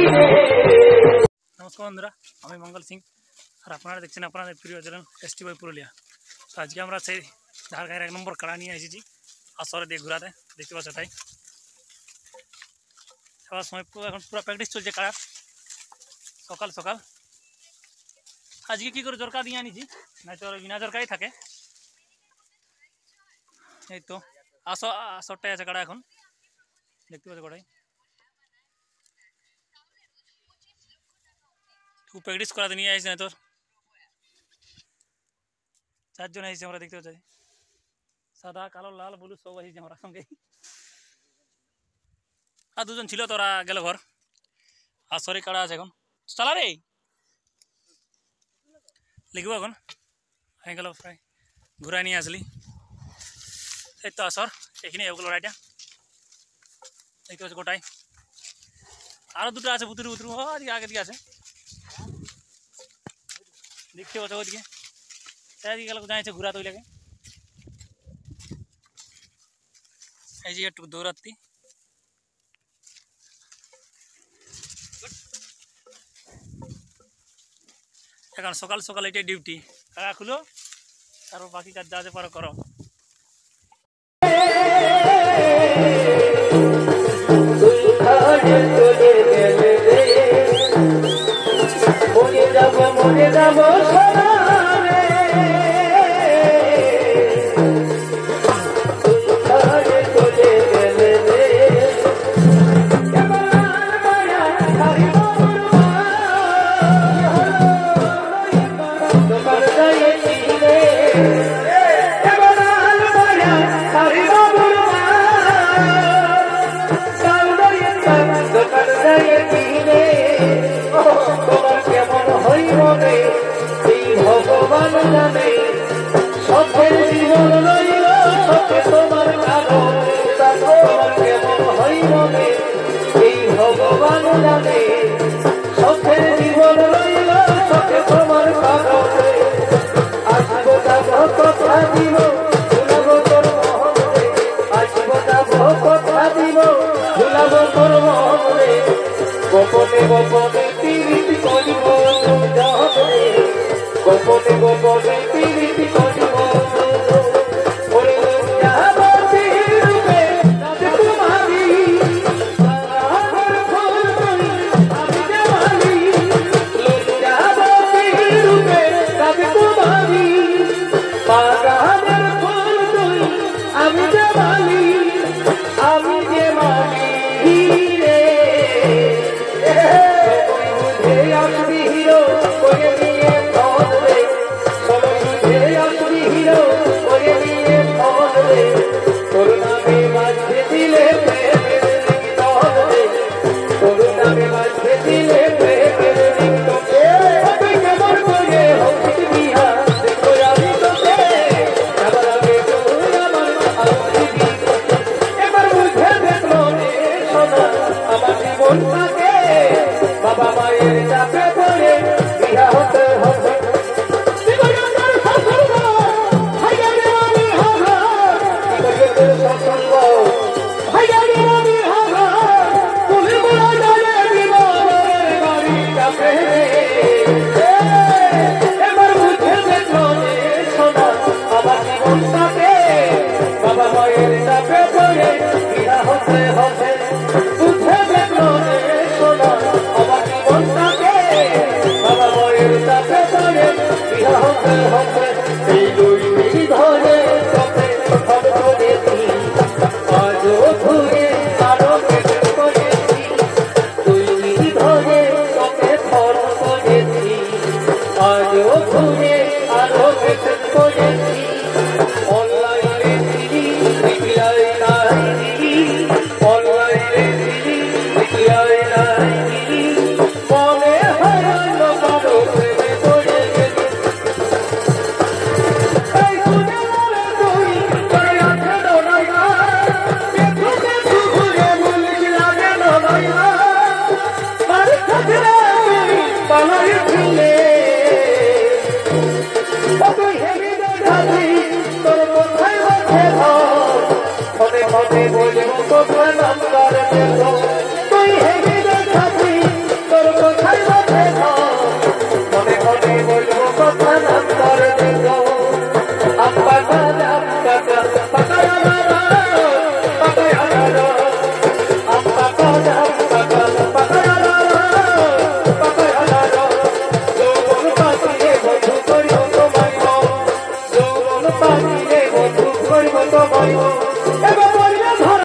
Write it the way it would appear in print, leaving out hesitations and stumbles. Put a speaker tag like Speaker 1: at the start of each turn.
Speaker 1: नमस्कार बंधुरा हमें मंगल सिंह और अपना देखছেন আপনাদের প্রিয় চ্যানেল এসটি বাই পুরুলিয়া। তো আজকে আমরা সেই ধারগাঁয়ের 1 নম্বর কাড়া নিয়ে এসেছি আসরে দিয়ে ঘোরাতে, দেখতে পাচ্ছ তাই সবার সময় এখন পুরো প্র্যাকটিস চলছে কাড়ার। সকাল সকাল আজকে কি করে জরকা দিয়ে আনিছি, নাই তো বিনা জরকাই থাকে। এই তো আসরটাই আছে কাড়া, এখন দেখতে পাচ্ছ কড়াই খুব প্র্যাকটিস করাতে নিয়ে আসছে না তোর 4 জন আসছে আমরা, দেখতে পাচ্ছি সাদা কালো লাল ব্লু সব আসছে আমার সঙ্গে। আর 2 জন ছিল তোরা গেল ঘর। আসরে কাড়া আছে এখন, চালা রে লিখবো এখন হয়ে গেল প্রায় ঘুরাই নিয়ে আসলি। এই তো আসর এখানে এগুলো লড়াইটা দেখতে পাচ্ছি গোটাই। আরো 2টা আছে বুতুরু বুতুরু আগে দিকে আছে, দেখতে পাচ্ছ ওদিকে চারিদিকে গেল যাইছে ঘুরা তৈরি লাগে। এই যে একটু দৌড়াতি এখন সকাল সকাল এটাই ডিউটি, কাকা খুলো আর বাকি কাজ যা আছে পারো করো। ভগবান জানে সত্যের জীবন রইল সত্যে তোমার কারণ তোমার কেমন হই মনে এই ভগবান জানে সত্যের জীবন রইল সত্যে তোমার কারণ। আসবো যাব কথা দিব ভুলাবো তোর মহরে, আসবো যাব কথা দিব ভুলাবো তোর মহরে, গোপনে গোপনে প্রীতি করিব জহরে, গোপনে গোপনে প্রীতি করিব ওরে লজ্জাবতী রূপে রাধে কুমারী আমার ফুল তুই আমি দেওয়ালি, লজ্জাবতী রূপে রাধে কুমারী বাগানের ফুল তুই আমি দেওয়ালি, আমি দেওয়ালি রে বুঝে আসবি হিরো করে নিয়ে বাবা মায়ের চাপে পড়ে বিয়া হতে হবে। বাবা মায়ের চাপে পড়ে বিয়া হতে হবে, বুঝে দেখলো রে সোনা আমার জীবনটাকে বাবা মায়ের চাপে পড়ে বিয়া হতে হবে। এই 2 দিন ধরে চোখে সব করেছি আজও ঘুরে আরো কেটে করেছি, 2 দিন ধরে চোখে ফল করেছি আজও ঘুরে আরো কেটে করেছি। অনলাইনে দিদি রিপ্লাই নাই দিদি, অনলাইনে দিদি রিপ্লাই নাই দিদি, মনে হয় অন্য কারো প্রেমে পড়ে গেছি। এই শুনে বলে তুই করে আছে ডরাইয়া পেছু পেছু ঘুরে বলিস লাগে ডরাইয়া বাড়ি থাকলে পালাই ছিলে তুই হেবি দেখালি তোর কোথায় বসে ঘর মনে মনে বলবো কোথায় নাম্বার দেব তুই হেবি